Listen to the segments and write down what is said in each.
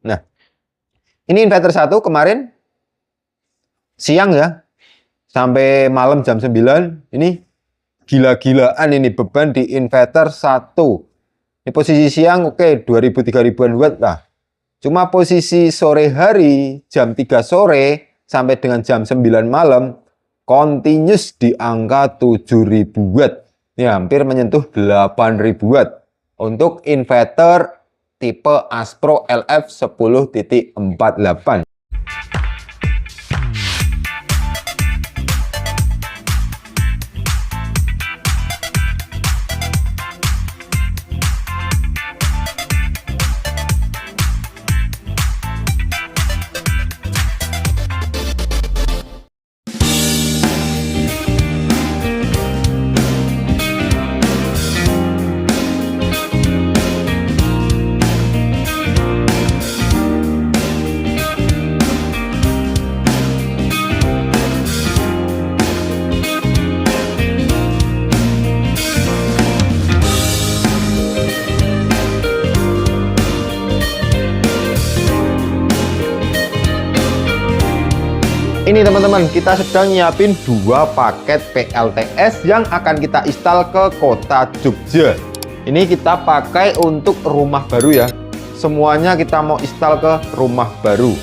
Nah, ini inverter 1 kemarin siang ya, sampai malam jam 9. Ini gila-gilaan ini beban di inverter 1. Ini posisi siang oke, 2000-3000 watt lah. Cuma posisi sore hari jam 3 sore sampai dengan jam 9 malam continuous di angka 7000 watt. Ini hampir menyentuh 8000 watt untuk inverter tipe Aspro LF 10.48. Ini teman-teman, kita sedang nyiapin 2 paket PLTS yang akan kita install ke kota Jogja. Ini kita pakai untuk rumah baru ya. Semuanya kita mau install ke rumah baru.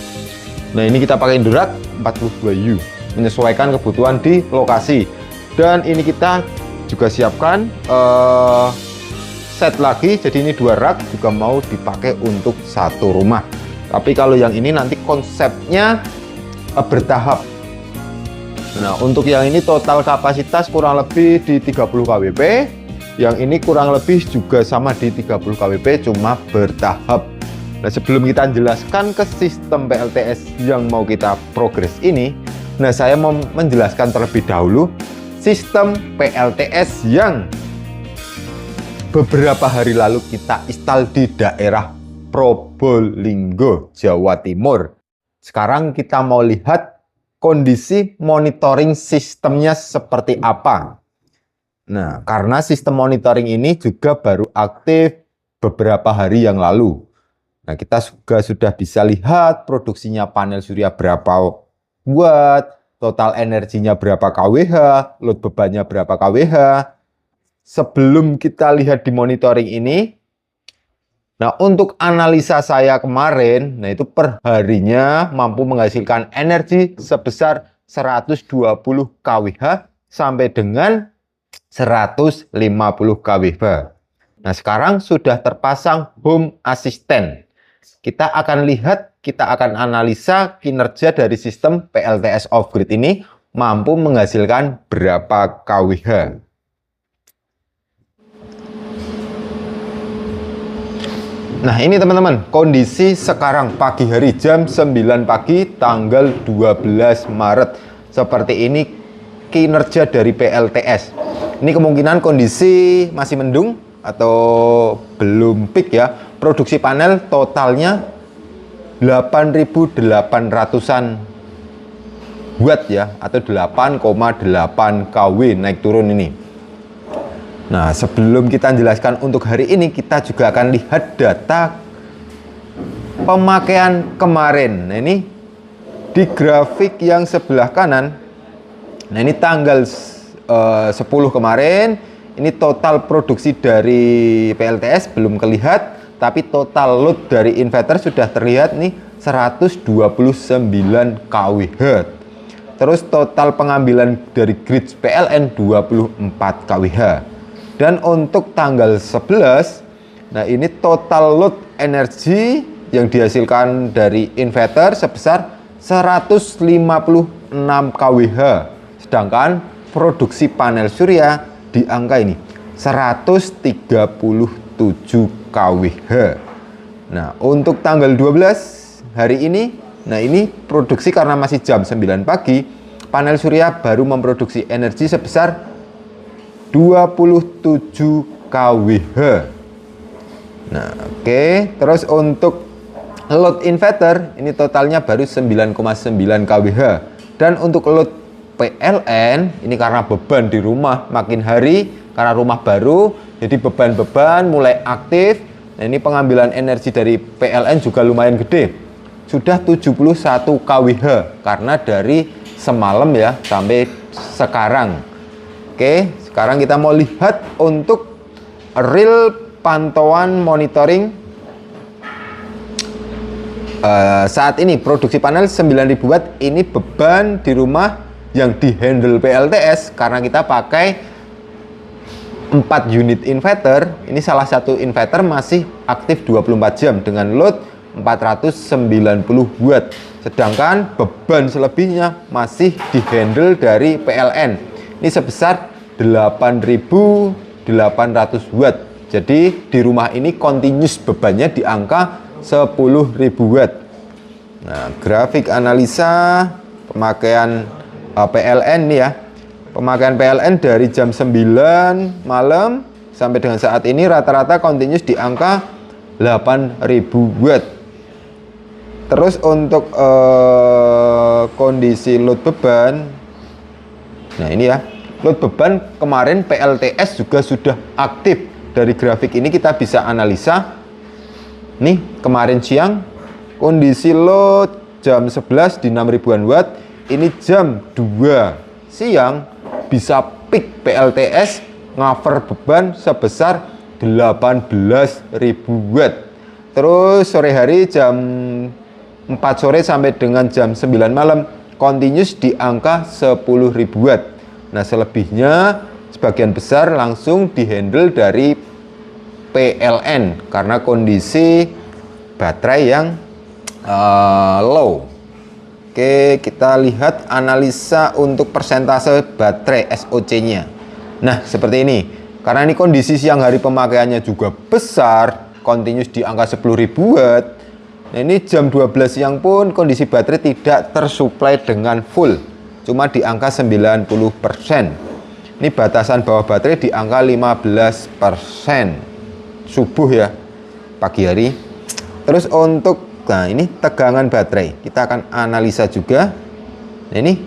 Nah, ini kita pakai Indurak 42U, menyesuaikan kebutuhan di lokasi. Dan ini kita juga siapkan set lagi, jadi ini 2 rak juga mau dipakai untuk 1 rumah. Tapi kalau yang ini nanti konsepnya bertahap. Nah, untuk yang ini total kapasitas kurang lebih di 30 kWp, yang ini kurang lebih juga sama di 30 kWp, cuma bertahap. Nah, sebelum kita jelaskan ke sistem PLTS yang mau kita progres ini, nah saya mau menjelaskan terlebih dahulu sistem PLTS yang beberapa hari lalu kita install di daerah Probolinggo, Jawa Timur. Sekarang kita mau lihat kondisi monitoring sistemnya seperti apa. Nah, karena sistem monitoring ini juga baru aktif beberapa hari yang lalu. Nah, kita juga sudah bisa lihat produksinya panel surya berapa watt, total energinya berapa kWh, load bebannya berapa kWh. Sebelum kita lihat di monitoring ini, nah, untuk analisa saya kemarin, nah itu per harinya mampu menghasilkan energi sebesar 120 kWh sampai dengan 150 kWh. Nah, sekarang sudah terpasang home assistant. Kita akan lihat, kita akan analisa kinerja dari sistem PLTS off-grid ini mampu menghasilkan berapa kWh. Nah, ini teman-teman, kondisi sekarang pagi hari jam 9 pagi tanggal 12 Maret. Seperti ini kinerja dari PLTS. Ini kemungkinan kondisi masih mendung atau belum peak ya. Produksi panel totalnya 8.800-an watt ya, atau 8,8 kW naik turun ini. Nah, sebelum kita jelaskan untuk hari ini, kita juga akan lihat data pemakaian kemarin. Nah, ini di grafik yang sebelah kanan. Nah, ini tanggal 10 kemarin. Ini total produksi dari PLTS belum kelihatan, tapi total load dari inverter sudah terlihat nih 129 kWh. Terus total pengambilan dari grid PLN 24 kWh. Dan untuk tanggal 11, nah ini total load energi yang dihasilkan dari inverter sebesar 156 kWh. Sedangkan produksi panel surya di angka ini 137 kWh. Nah, untuk tanggal 12 hari ini, nah ini produksi karena masih jam 9 pagi, panel surya baru memproduksi energi sebesar 27 kWh. Nah, oke. Terus untuk load inverter ini totalnya baru 9,9 kWh. Dan untuk load PLN ini karena beban di rumah makin hari, karena rumah baru, jadi beban-beban mulai aktif. Nah, ini pengambilan energi dari PLN juga lumayan gede. Sudah 71 kWh karena dari semalam ya sampai sekarang. Oke, sekarang kita mau lihat untuk real pantauan monitoring saat ini produksi panel 9000 watt. Ini beban di rumah yang dihandle PLTS karena kita pakai 4 unit inverter. Ini salah satu inverter masih aktif 24 jam dengan load 490 watt. Sedangkan beban selebihnya masih dihandle dari PLN. Ini sebesar 8.800 watt. Jadi di rumah ini continuous bebannya di angka 10.000 watt. Nah, grafik analisa pemakaian PLN nih ya. Pemakaian PLN dari jam 9 malam sampai dengan saat ini rata-rata continuous di angka 8.000 watt. Terus untuk kondisi load beban, nah ini ya, load beban kemarin PLTS juga sudah aktif. Dari grafik ini kita bisa analisa. Nih kemarin siang kondisi load jam 11 di 6.000-an watt. Ini jam 2 siang bisa peak PLTS ngover beban sebesar 18.000 watt. Terus sore hari jam 4 sore sampai dengan jam 9 malam continuous di angka 10.000 watt. Nah, selebihnya sebagian besar langsung dihandle dari PLN karena kondisi baterai yang low. Oke, kita lihat analisa untuk persentase baterai SOC-nya. Nah, seperti ini. Karena ini kondisi siang hari pemakaiannya juga besar, continuous di angka 10.000 watt. Nah, ini jam 12 siang pun kondisi baterai tidak tersuplai dengan full. Cuma di angka 90%. Ini batasan bawah baterai di angka 15%. Subuh ya, pagi hari. Terus untuk nah ini tegangan baterai kita akan analisa juga. Nah, ini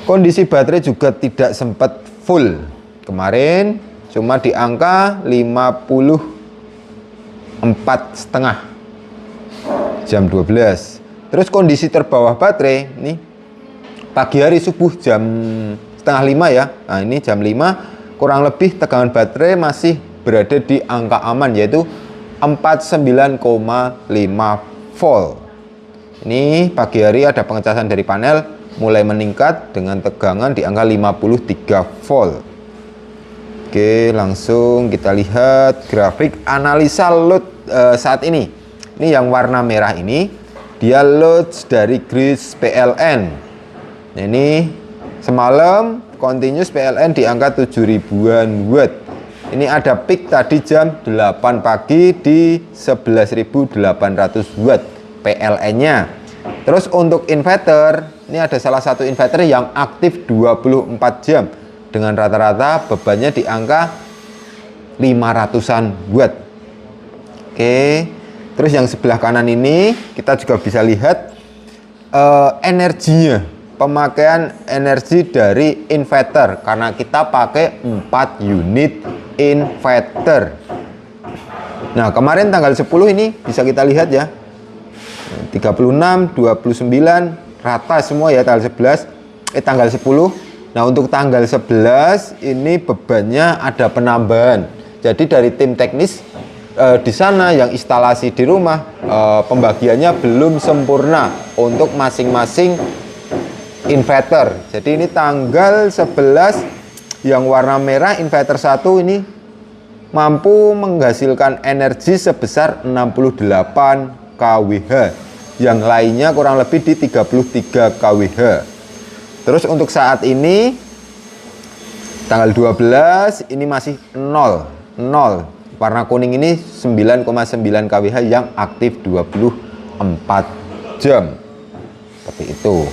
kondisi baterai juga tidak sempat full kemarin, cuma di angka 54,5 jam 12. Terus kondisi terbawah baterai ini pagi hari subuh jam setengah 5 ya. Nah, ini jam 5 kurang lebih tegangan baterai masih berada di angka aman yaitu 49,5 volt. Ini pagi hari ada pengecasan dari panel mulai meningkat dengan tegangan di angka 53 volt. Oke, langsung kita lihat grafik analisa load saat ini. Ini yang warna merah ini dia load dari grid PLN. Nah, ini semalam continuous PLN di angka 7.000-an watt. Ini ada peak tadi jam 8 pagi di 11.800 watt PLN-nya. Terus untuk inverter, ini ada salah satu inverter yang aktif 24 jam dengan rata-rata bebannya di angka 500-an watt. Oke. Terus yang sebelah kanan ini kita juga bisa lihat energinya, pemakaian energi dari inverter karena kita pakai 4 unit inverter. Nah, kemarin tanggal 10 ini bisa kita lihat ya. 36, 29 rata semua ya tanggal 11. Tanggal 10. Nah, untuk tanggal 11 ini bebannya ada penambahan. Jadi dari tim teknis di sana yang instalasi di rumah pembagiannya belum sempurna untuk masing-masing inverter. Jadi ini tanggal 11 yang warna merah inverter 1 ini mampu menghasilkan energi sebesar 68 kWh. Yang lainnya kurang lebih di 33 kWh. Terus untuk saat ini tanggal 12 ini masih 0. Warna kuning ini 9,9 kWh yang aktif 24 jam. Seperti itu.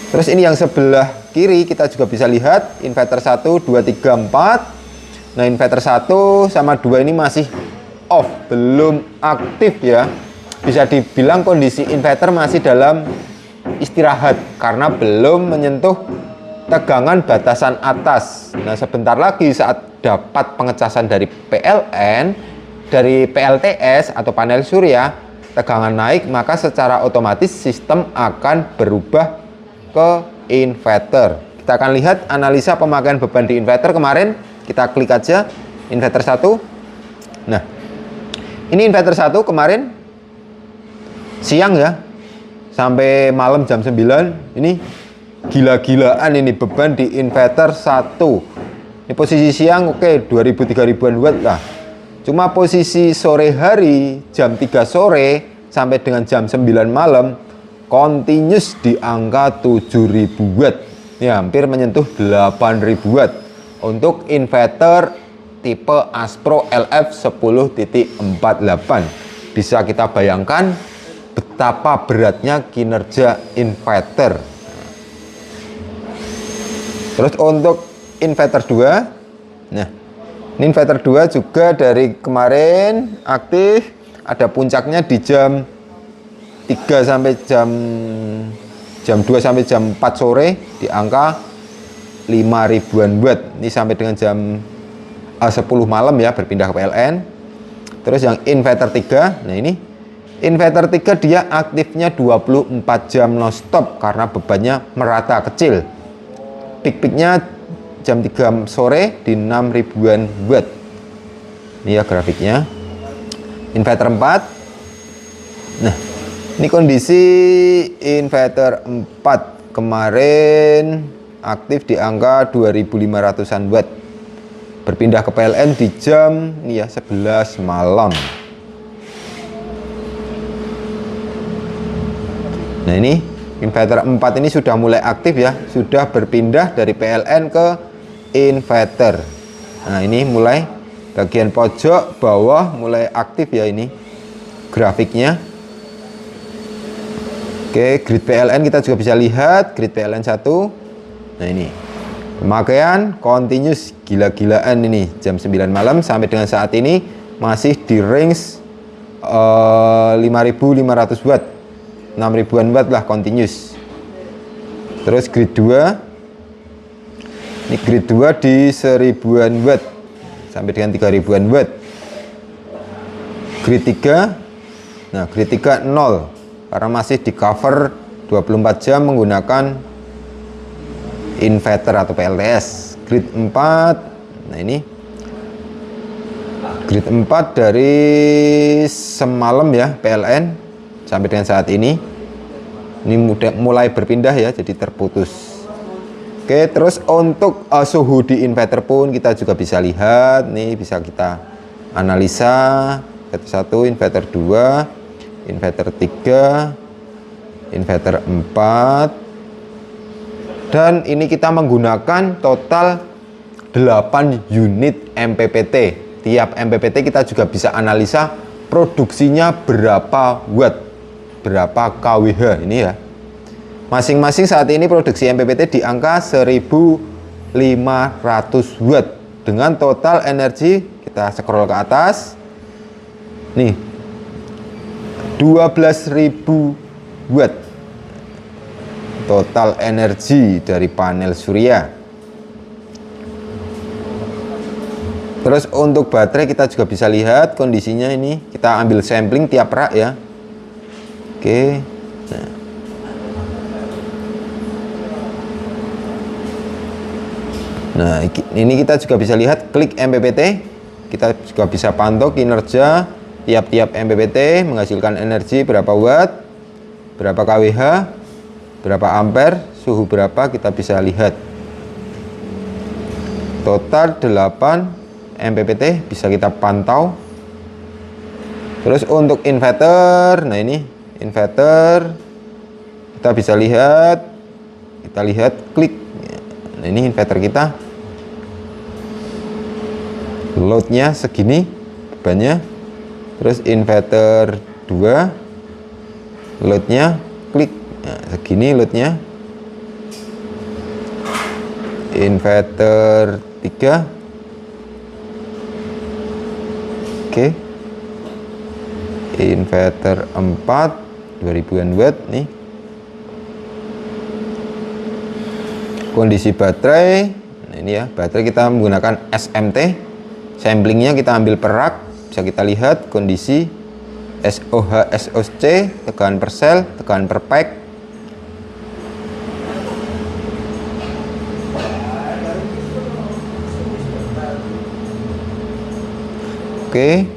Terus ini yang sebelah kiri kita juga bisa lihat inverter 1, 2, 3, 4. Nah, inverter 1 sama 2 ini masih off, belum aktif ya. Bisa dibilang kondisi inverter masih dalam istirahat karena belum menyentuh tegangan batasan atas. Nah, sebentar lagi saat dapat pengecasan dari PLN dari PLTS atau panel surya, tegangan naik, maka secara otomatis sistem akan berubah ke inverter. Kita akan lihat analisa pemakaian beban di inverter kemarin. Kita klik aja inverter 1. Nah, ini inverter 1 kemarin siang ya, sampai malam jam 9. Ini gila-gilaan ini beban di inverter 1. Ini posisi siang oke, 2000-3000 watt lah. Cuma posisi sore hari jam 3 sore sampai dengan jam 9 malam continuous di angka 7000 watt. Ya, hampir menyentuh 8000 watt untuk inverter tipe Aspro LF 10.48. Bisa kita bayangkan betapa beratnya kinerja inverter. Terus untuk inverter 2, nah ini inverter 2 juga dari kemarin aktif, ada puncaknya di jam 3 sampai jam 2 sampai jam 4 sore di angka 5000-an watt. Ini sampai dengan jam 10 malam ya, berpindah ke PLN. Terus yang inverter 3, nah ini inverter 3 dia aktifnya 24 jam non stop karena bebannya merata kecil. Peak-peaknya jam 3 sore di 6000-an watt. Ini ya grafiknya. Inverter 4. Nah, ini kondisi inverter 4 kemarin aktif di angka 2500-an watt. Berpindah ke PLN di jam ini ya 11 malam. Nah, ini inverter 4 ini sudah mulai aktif ya, sudah berpindah dari PLN ke inverter. Nah, ini mulai bagian pojok bawah mulai aktif ya, ini grafiknya. Oke, grid PLN kita juga bisa lihat, grid PLN 1. Nah, ini pemakaian continuous gila-gilaan ini jam 9 malam sampai dengan saat ini masih di range 5500 watt. 6000-an watt lah continuous. Terus grid 2, ini grid 2 di 1000-an watt sampai dengan 3000-an watt. Grid 3, nah grid 3 0 karena masih di cover 24 jam menggunakan inverter atau PLTS. Grid 4, nah ini grid 4 dari semalam ya PLN sampai dengan saat ini mulai berpindah ya, jadi terputus. Oke, terus untuk suhu di inverter pun kita juga bisa lihat nih, bisa kita analisa. Inverter 1, inverter 2, inverter 3, inverter 4, dan ini kita menggunakan total 8 unit MPPT. Tiap MPPT kita juga bisa analisa produksinya berapa watt, berapa kWh ini ya. Masing-masing saat ini produksi MPPT di angka 1500 watt dengan total energi, kita scroll ke atas nih, 12.000 watt total energi dari panel surya. Terus untuk baterai kita juga bisa lihat kondisinya, ini kita ambil sampling tiap rak ya. Oke, nah ini kita juga bisa lihat, klik MPPT, kita juga bisa pantau kinerja tiap-tiap MPPT menghasilkan energi berapa watt, berapa kWh, berapa ampere, suhu berapa, kita bisa lihat. Total 8 MPPT bisa kita pantau. Terus untuk inverter, nah ini inverter kita bisa lihat, klik. Nah, ini inverter kita loadnya segini bebannya. Terus inverter 2 loadnya, klik, nah, segini loadnya. Inverter 3, oke. Inverter 4 2000-an watt nih. Kondisi baterai, nah ini ya, baterai kita menggunakan SMT. Samplingnya kita ambil perak bisa kita lihat kondisi SOH SOC, tegangan per sel, tegangan per pack. Oke,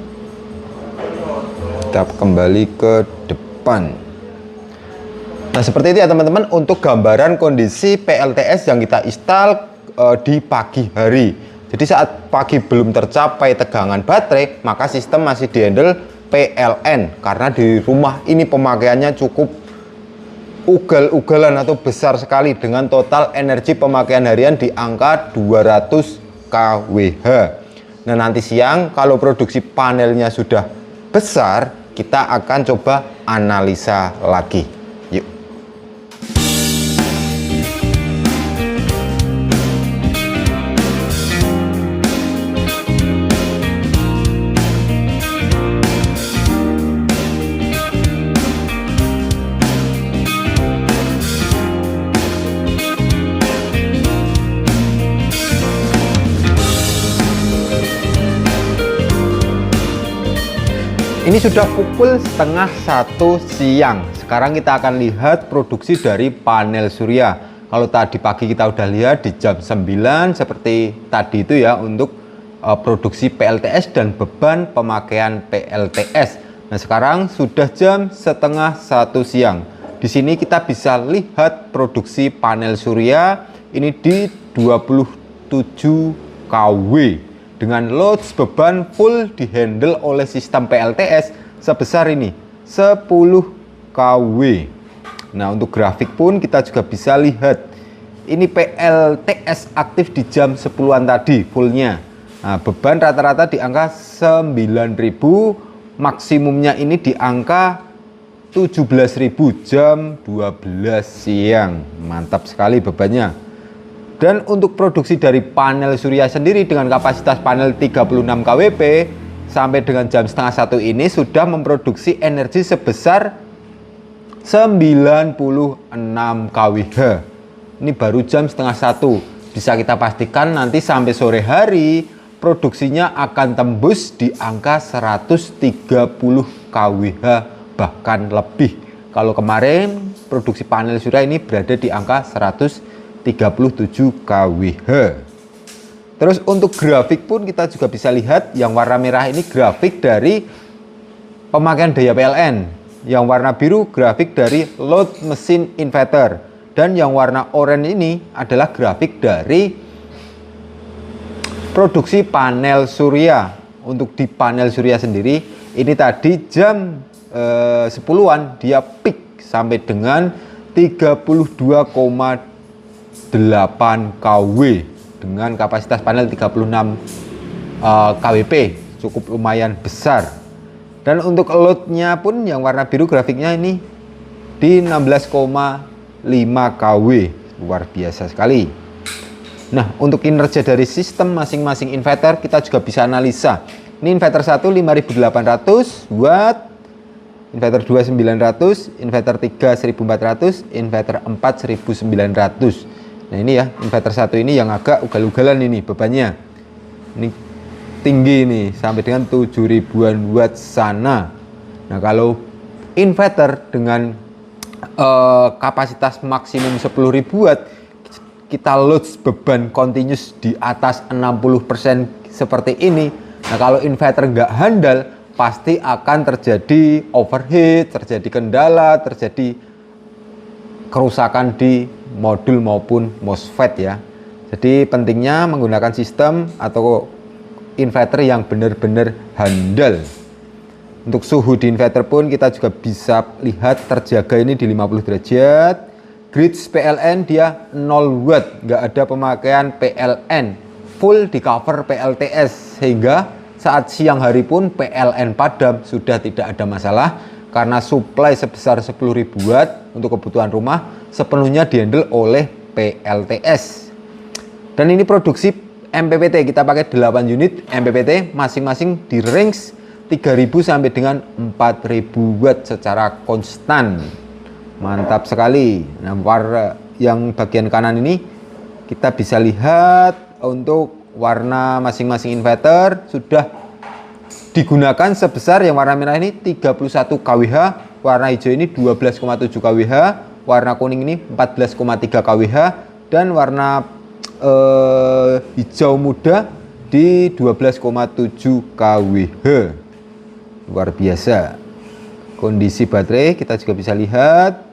kita kembali ke depan. Nah, seperti itu ya teman-teman untuk gambaran kondisi PLTS yang kita install di pagi hari. Jadi saat pagi belum tercapai tegangan baterai, maka sistem masih dihandle PLN karena di rumah ini pemakaiannya cukup ugal-ugalan atau besar sekali dengan total energi pemakaian harian di angka 200 kWh. Nah, nanti siang kalau produksi panelnya sudah besar, kita akan coba analisa lagi. Yuk. Ini sudah pukul setengah 1 siang. Sekarang kita akan lihat produksi dari panel surya. Kalau tadi pagi kita udah lihat di jam 9 seperti tadi itu ya untuk produksi PLTS dan beban pemakaian PLTS. Nah, sekarang sudah jam setengah 1 siang. Di sini kita bisa lihat produksi panel surya ini di 27 kW. Dengan load beban full dihandle oleh sistem PLTS sebesar ini 10 kW. Nah, untuk grafik pun kita juga bisa lihat ini PLTS aktif di jam 10-an tadi fullnya. Nah, beban rata-rata di angka 9.000, maksimumnya ini di angka 17.000 jam 12 siang. Mantap sekali bebannya. Dan untuk produksi dari panel surya sendiri dengan kapasitas panel 36 kWp sampai dengan jam setengah 1 ini sudah memproduksi energi sebesar 96 kWh. Ini baru jam setengah 1. Bisa kita pastikan nanti sampai sore hari produksinya akan tembus di angka 130 kWh bahkan lebih. Kalau kemarin produksi panel surya ini berada di angka 137 kWh. Terus untuk grafik pun kita juga bisa lihat yang warna merah ini grafik dari pemakaian daya PLN, yang warna biru grafik dari load mesin inverter, dan yang warna oranye ini adalah grafik dari produksi panel surya. Untuk di panel surya sendiri ini tadi jam 10-an dia peak sampai dengan 32,8 kW dengan kapasitas panel 36 kWp, cukup lumayan besar. Dan untuk loadnya pun yang warna biru grafiknya ini di 16,5 kW, luar biasa sekali. Nah, untuk kinerja dari sistem masing-masing inverter kita juga bisa analisa. Ini inverter 1 5800 watt, inverter 2 900, inverter 3 1400, inverter 4 1900. Nah, ini ya inverter 1 ini yang agak ugal-ugalan ini bebannya. Ini tinggi nih sampai dengan 7000-an watt sana. Nah, kalau inverter dengan kapasitas maksimum 10.000 watt, kita load beban continuous di atas 60% seperti ini. Nah, kalau inverter nggak handal pasti akan terjadi overheat, terjadi kendala, terjadi kerusakan di modul maupun MOSFET ya. Jadi pentingnya menggunakan sistem atau inverter yang benar-benar handal. Untuk suhu di inverter pun kita juga bisa lihat terjaga ini di 50 derajat. Grid PLN dia 0 watt, nggak ada pemakaian PLN, full di cover PLTS, sehingga saat siang hari pun PLN padam sudah tidak ada masalah karena suplai sebesar 10.000 watt untuk kebutuhan rumah sepenuhnya dihandle oleh PLTS. Dan ini produksi MPPT, kita pakai 8 unit MPPT masing-masing di range 3.000 sampai dengan 4.000 watt secara konstan. Mantap sekali. Nah, warna yang bagian kanan ini kita bisa lihat untuk warna masing-masing inverter sudah digunakan sebesar yang warna merah ini 31 kWh, warna hijau ini 12,7 kWh, warna kuning ini 14,3 kWh, dan warna hijau muda di 12,7 kWh. Luar biasa. Kondisi baterai kita juga bisa lihat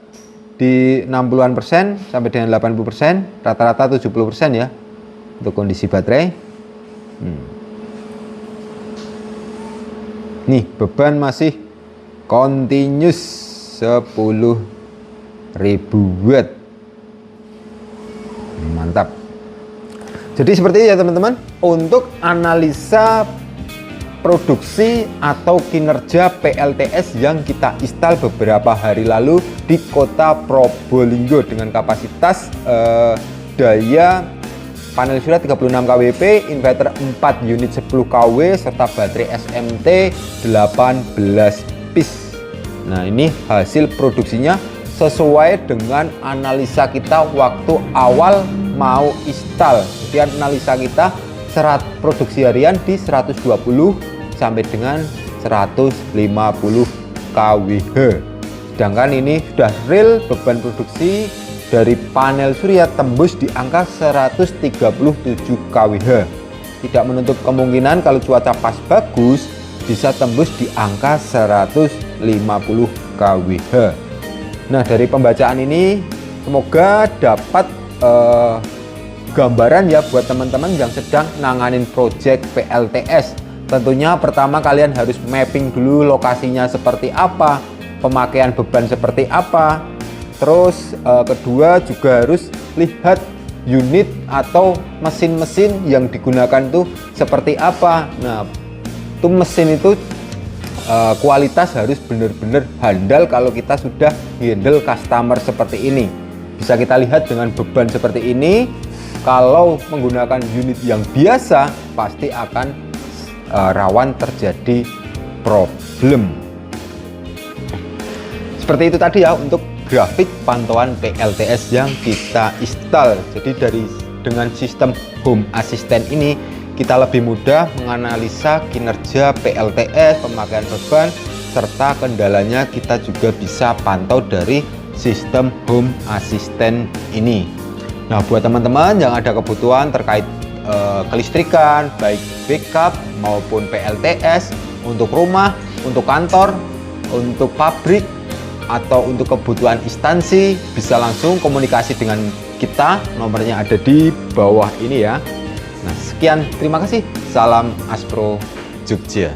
di 60-an persen sampai dengan 80%, rata-rata 70% ya untuk kondisi baterai. Nih, beban masih continuous 10.000 watt. Mantap. Jadi seperti itu ya teman-teman, untuk analisa produksi atau kinerja PLTS yang kita install beberapa hari lalu di kota Probolinggo dengan kapasitas daya panel surya 36 kWp, inverter 4 unit 10 kW, serta baterai SMT 18 piece. Nah, ini hasil produksinya sesuai dengan analisa kita waktu awal mau install. Jadi analisa kita produksi harian di 120 sampai dengan 150 kWh. Sedangkan ini sudah real beban produksi dari panel surya tembus di angka 137 kWh. Tidak menutup kemungkinan kalau cuaca pas bagus bisa tembus di angka 150 kWh. Nah, dari pembacaan ini semoga dapat gambaran ya buat teman-teman yang sedang nanganin project PLTS. Tentunya pertama kalian harus mapping dulu lokasinya seperti apa, pemakaian beban seperti apa. Terus kedua juga harus lihat unit atau mesin-mesin yang digunakan tuh seperti apa. Nah, itu mesin itu kualitas harus benar-benar handal kalau kita sudah handle customer seperti ini. Bisa kita lihat dengan beban seperti ini, kalau menggunakan unit yang biasa pasti akan rawan terjadi problem. Seperti itu tadi ya untuk grafik pantauan PLTS yang kita install. Jadi dengan sistem Home Assistant ini kita lebih mudah menganalisa kinerja PLTS, pemakaian beban, serta kendalanya kita juga bisa pantau dari sistem Home Assistant ini. Nah, buat teman-teman yang ada kebutuhan terkait kelistrikan, baik backup maupun PLTS, untuk rumah, untuk kantor, untuk pabrik, atau untuk kebutuhan instansi, bisa langsung komunikasi dengan kita. Nomornya ada di bawah ini ya. Nah, sekian, terima kasih. Salam Aspro Jogja.